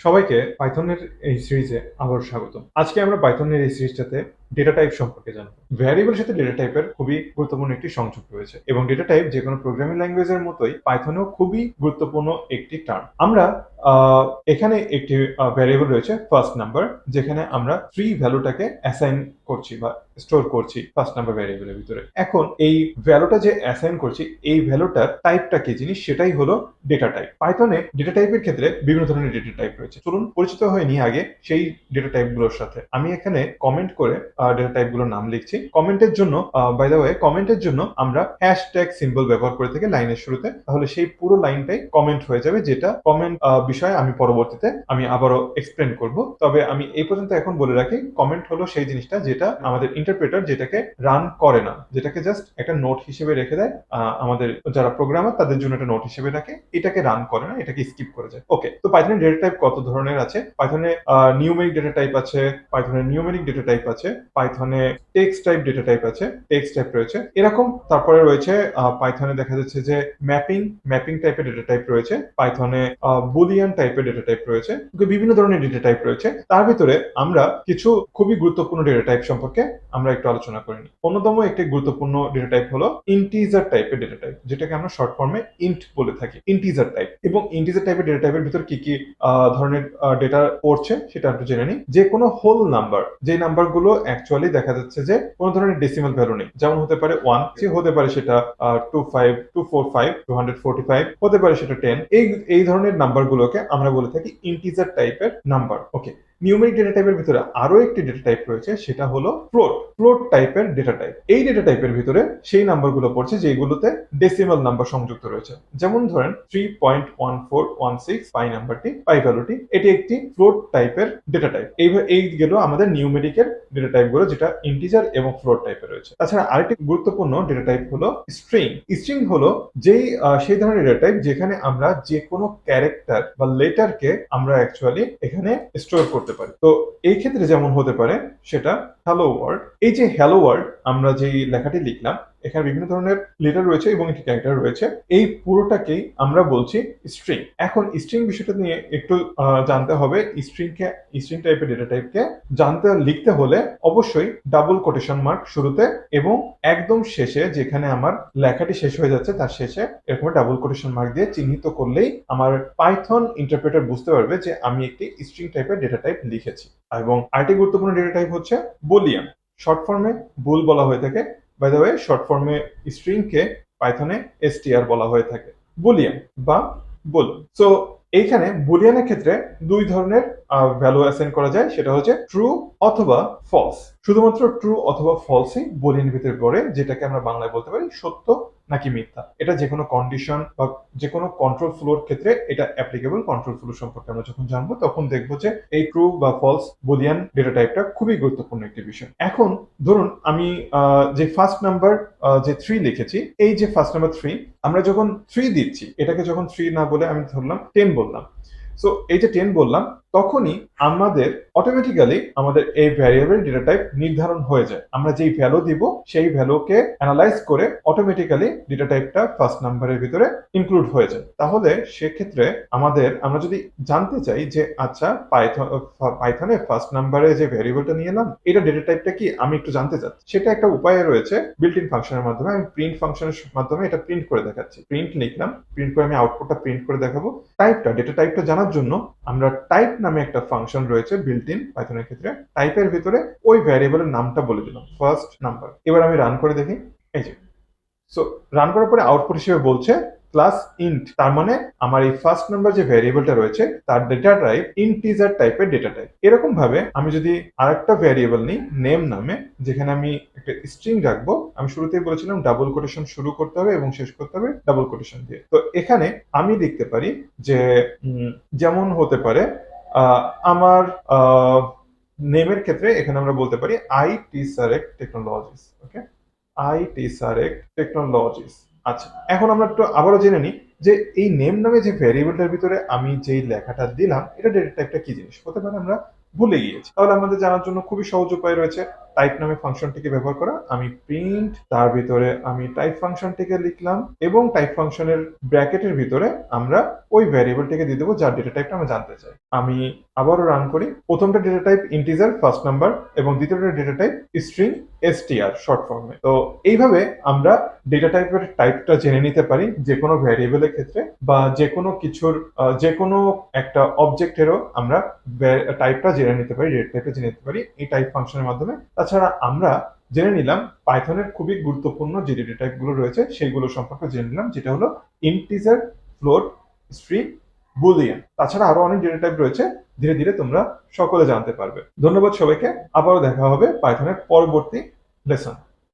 সবাইকে পাইথনের এই সিরিজে আবার স্বাগতম। আজকে আমরা পাইথনের এই সিরিজটাতে ডেটা টাইপ সম্পর্কে জানবো। ভ্যারিয়েবলের সাথে ডেটা টাইপের খুবই গুরুত্বপূর্ণ একটি সংযোগ রয়েছে এবং ডেটা টাইপ যে কোনো প্রোগ্রামিং ল্যাঙ্গুয়েজের মতোই পাইথনেও খুবই গুরুত্বপূর্ণ একটি টার্ম। আমরা এখানে একটি ভ্যারিয়েবল রয়েছে ফার্স্ট নাম্বার, যেখানে আমরা 3 ভ্যালুটাকে অ্যাসাইন করছি বা স্টোর করছি ফার্স্ট নাম্বার ভ্যারিয়েবলের ভিতরে। এখন এই ভ্যালুটা যে অ্যাসাইন করছি, এই ভ্যালুটার টাইপটা কি জিনিস, সেটাই হলো ডেটা টাইপ। পাইথনে ডেটা টাইপের ক্ষেত্রে বিভিন্ন ধরনের ডেটা টাইপ রয়েছে। চলুন পরিচিত হয়ে নিই আগে সেই ডেটা টাইপ গুলোর সাথে। আমি এখানে কমেন্ট করে ডেটা টাইপ গুলোর নাম লিখছি। কমেন্টের জন্য বাই দ্য ওয়ে, কমেন্টের জন্য আমরা হ্যাশট্যাগ সিম্বল ব্যবহার করে থাকি লাইনের শুরুতে, তাহলে সেই পুরো লাইনটাই কমেন্ট হয়ে যাবে, যেটা কমেন্ট বিষয়ে আমি পরবর্তীতে আবারও এক্সপ্লেন করব। তবে আমি এই পর্যন্ত এখন বলে রাখি, কমেন্ট হলো সেই জিনিসটা যেটা আমাদের ইন্টারপ্রেটার যেটাকে রান করে না, যেটাকে জাস্ট একটা নোট হিসেবে রেখে দেয়। আমাদের যারা প্রোগ্রামার তাদের জন্য একটা নোট হিসেবে রাখে, এটাকে রান করে না, এটাকে স্কিপ করে যায়। ওকে, তো পাইথনের ডেটা টাইপ কত ধরনের আছে? পাইথনে নিউমেরিক ডেটা টাইপ আছে, পাইথনে নিউমেরিক ডেটা টাইপ আছে, পাইথনে টেক্সট টাইপ ডেটা টাইপ আছে, টেক্সট টাইপ রয়েছে এরকম। তারপরে রয়েছে পাইথনে দেখা যাচ্ছে যে ম্যাপিং টাইপের ডেটা টাইপ রয়েছে, পাইথনে বুলিয়ান টাইপের ডেটা টাইপ রয়েছে, বিভিন্ন ধরনের ডেটা টাইপ রয়েছে। তার ভিতরে আমরা কিছু খুবই গুরুত্বপূর্ণ ডেটা টাইপ সম্পর্কে আমরা একটু আলোচনা করে নিই। অন্যতম একটি গুরুত্বপূর্ণ ডেটা টাইপ হলো ইন্টিজার টাইপের ডেটা টাইপ, যেটাকে আমরা শর্ট ফর্মে ইন্ট বলে থাকি, ইন্টিজার টাইপ। এবং ইন্টিজার টাইপের ডেটা টাইপের ভিতর কি কি ধরনের ডেটা পড়ছে সেটা একটু জেনে নিই। যে কোনো হোল নাম্বার, যে নাম্বার গুলো অ্যাকচুয়ালি দেখা যাচ্ছে যে কোনো ধরনের ডেসিমাল ভ্যালু নেই, যেমন হতে পারে 1, হতে পারে সেটা 25, 245, 245, হতে পারে সেটা 10। এই ধরনের নাম্বার গুলোকে আমরা বলে থাকি ইন্টিজার টাইপের নাম্বার। ওকে, নিউমেরিক ডেটা টাইপের ভিতরে আরো একটি ডেটা টাইপ রয়েছে, সেটা হলো ফ্লোট টাইপের ডেটা টাইপ। এই ডেটা টাইপের ভিতরে সেই নাম্বারগুলো পড়ছে যেগুলোতে ডেসিমাল নাম্বার সংযুক্ত রয়েছে। যেমন ধরেন 3.1416 পাই নাম্বারটি, পাই ভ্যালুটি, এটি একটি ফ্লোট টাইপের ডেটা টাইপ। এই গেল আমাদের নিউমেরিকের ডেটা টাইপ গুলো, যেটা ইন্টিজার এবং ফ্লোট টাইপের রয়েছে। তাছাড়া আরেকটি গুরুত্বপূর্ণ ডেটা টাইপ হলো স্ট্রিং হলো সেই ধরনের ডেটা টাইপ যেখানে আমরা যে কোনো ক্যারেক্টার বা লেটারকে আমরা অ্যাকচুয়ালি এখানে স্টোর করতে পারি। তো এই ক্ষেত্রে যেমন হতে পারে সেটা হ্যালো ওয়ার্ল্ড। এই যে হ্যালো ওয়ার্ল্ড আমরা যেই লেখাটি লিখলাম, এখানে বিভিন্ন ধরনের লেটার রয়েছে এবং একটি ক্যারেক্টার রয়েছে, এই পুরোটাকেই আমরা বলছি স্ট্রিং। এখন স্ট্রিং বিষয়টা নিয়ে একটু জানতে হবে। স্ট্রিং টাইপের ডেটা টাইপকে লিখতে হলে অবশ্যই ডাবল কোটেশন মার্ক শুরুতে এবং একদম শেষে, যেখানে আমার লেখাটি শেষ হয়ে যাচ্ছে তার শেষে এরকম ডাবল কোটেশন মার্ক দিয়ে চিহ্নিত করলেই আমার পাইথন ইন্টারপ্রেটার বুঝতে পারবে যে আমি একটি স্ট্রিং টাইপের ডেটা টাইপ লিখেছি। এবং আরেকটি গুরুত্বপূর্ণ ডেটা টাইপ হচ্ছে বুলিয়ান, শর্ট ফর্মে বুল বলা হয়ে থাকে। বাই দ্য ওয়ে, শর্ট ফর্মে স্ট্রিং কে পাইথনে str বলা হয়ে থাকে, বুলিয়ান বা বুল। সো এইখানে বুলিয়ানের ক্ষেত্রে দুই ধরনের ভ্যালু অ্যাসাইন করা যায়, সেটা হচ্ছে ট্রু অথবা ফলস। শুধুমাত্র ট্রু অথবা ফলসই বুলিয়ানের ভিতরে পড়ে, যেটাকে আমরা বাংলায় বলতে পারি সত্য নাকি মিথ্যা। এটা যে কোনো কন্ডিশন বা যে কোনো কন্ট্রোল ফ্লোর ক্ষেত্রে এটা অ্যাপ্লিকেবল। কন্ট্রোল ফ্লো সম্পর্কে আমরা যখন জানবো তখন দেখবো যে এই ট্রু বা ফলস বুলিয়ান ডেটা টাইপটা খুবই গুরুত্বপূর্ণ একটি বিষয়। এখন ধরুন আমি যে ফার্স্ট নাম্বার যে 3 লিখেছি, এই যে ফার্স্ট নাম্বার 3, আমরা যখন 3 দিচ্ছি, এটাকে যখন 3 না বলে আমি ধরলাম 10 বললাম। সো এই যে 10 বললাম, তখনই আমাদের অটোমেটিক্যালি আমাদের এই ভ্যারিয়েবল ডেটা টাইপ নির্ধারণ হয়ে যায়। আমরা যেই ভ্যালু দিব সেই ভ্যালুকে অ্যানালাইজ করে অটোমেটিক্যালি ডেটা টাইপটা ফার্স্ট নাম্বারের ভিতরে ইনক্লুড হয়ে যায়। তাহলে সেক্ষেত্রে আমরা যদি জানতে চাই যে আচ্ছা পাইথনে ফার্স্ট নাম্বারে যে ভ্যারিয়েবলটা নিয়ে এলাম, এটা ডেটা টাইপটা কি আমি একটু জানতে চাচ্ছি, সেটা একটা উপায় রয়েছে বিল্ট ইন ফাংশনের মাধ্যমে। আমি প্রিন্ট ফাংশনের মাধ্যমে এটা প্রিন্ট করে দেখাচ্ছি। প্রিন্ট লিখলাম, প্রিন্ট করে আমি আউটপুটটা প্রিন্ট করে দেখাবো। ডেটা টাইপটা জানার জন্য আমরা টাইপ নামে একটা ফাংশন রয়েছে বিল্ট ইন পাইথনের ক্ষেত্রে, টাইপের ভিতরে ওই ভ্যারিয়েবলের নামটা বলে দিলাম ফার্স্ট নাম্বার। এবার আমি রান করে দেখি, এই যে সো রান করার পরে আউটপুট হিসেবে বলছে ক্লাস ইন্ট। তার মানে আমার এই ফার্স্ট নাম্বার যে ভ্যারিয়েবলটা রয়েছে তার ডেটা টাইপ ইন্টিজার টাইপের ডেটা টাইপ। এরকম ভাবে আমি যদি আরেকটা ভ্যারিয়েবল নিই নেম নামে, যেখানে আমি একটা স্ট্রিং রাখবো, আমি শুরুতেই বলেছিলাম ডাবল কোটেশন শুরু করতে হবে এবং শেষ করতে হবে ডাবল কোটেশন দিয়ে। তো এখানে আমি লিখতে পারি যে যেমন হতে পারে আমার নেমের ক্ষেত্রে এখানে আমরা বলতে পারি iTesseract টেকনোলজিস। ওকে, iTesseract টেকনোলজিস। আচ্ছা, এখন আমরা একটু আবারও জেনে নিই যে এই নেম নামে যে ভ্যারিয়েবলটার ভিতরে আমি যেই লেখাটা দিলাম, এটা ডেটা টাইপটা কি জিনিস হতে পারে আমরা ভুলে গিয়েছি। তাহলে আমাদের জানার জন্য খুবই সহজ উপায় রয়েছে, টাইপ নামে ফাংশনটিকে ব্যবহার করা। আমি প্রিন্ট, তার ভিতরে আমি টাইপ ফাংশনটিকে লিখলাম এবং টাইপ ফাংশনের ব্র্যাকেটের ভিতরে আমরা ওই ভ্যারিয়েবলটিকে দিয়ে দেবো যার ডেটা টাইপটা আমরা জানতে চাই। আমি আবারও রান করি। প্রথমটা data type integer first number এবং দ্বিতীয়টা data type string str short ফর্মে। তো এইভাবে আমরা ডেটা টাইপের টাইপটা জেনে নিতে পারি যে কোনো ভ্যারিয়েবলের ক্ষেত্রে বা যে কোনো কিছুর যে কোনো একটা অবজেক্টেরও আমরা টাইপটা জেনে নিতে পারি, ডেটা টাইপটা জেনে নিতে পারি এই টাইপ ফাংশনের মাধ্যমে। তাছাড়া আমরা জেনে নিলাম পাইথনের খুবই গুরুত্বপূর্ণ যে ডেটা টাইপগুলো রয়েছে সেগুলো সম্পর্কে জেনে নিলাম, যেটা হলো ইন্টিজার, ফ্লোট, স্ট্রিং, বুলিয়ান। তাছাড়া আরো অনেক ডেটা টাইপ রয়েছে, ধীরে ধীরে তোমরা সকলে জানতে পারবে। ধন্যবাদ সবাইকে, আবারও দেখা হবে পাইথনের পরবর্তী লেসন।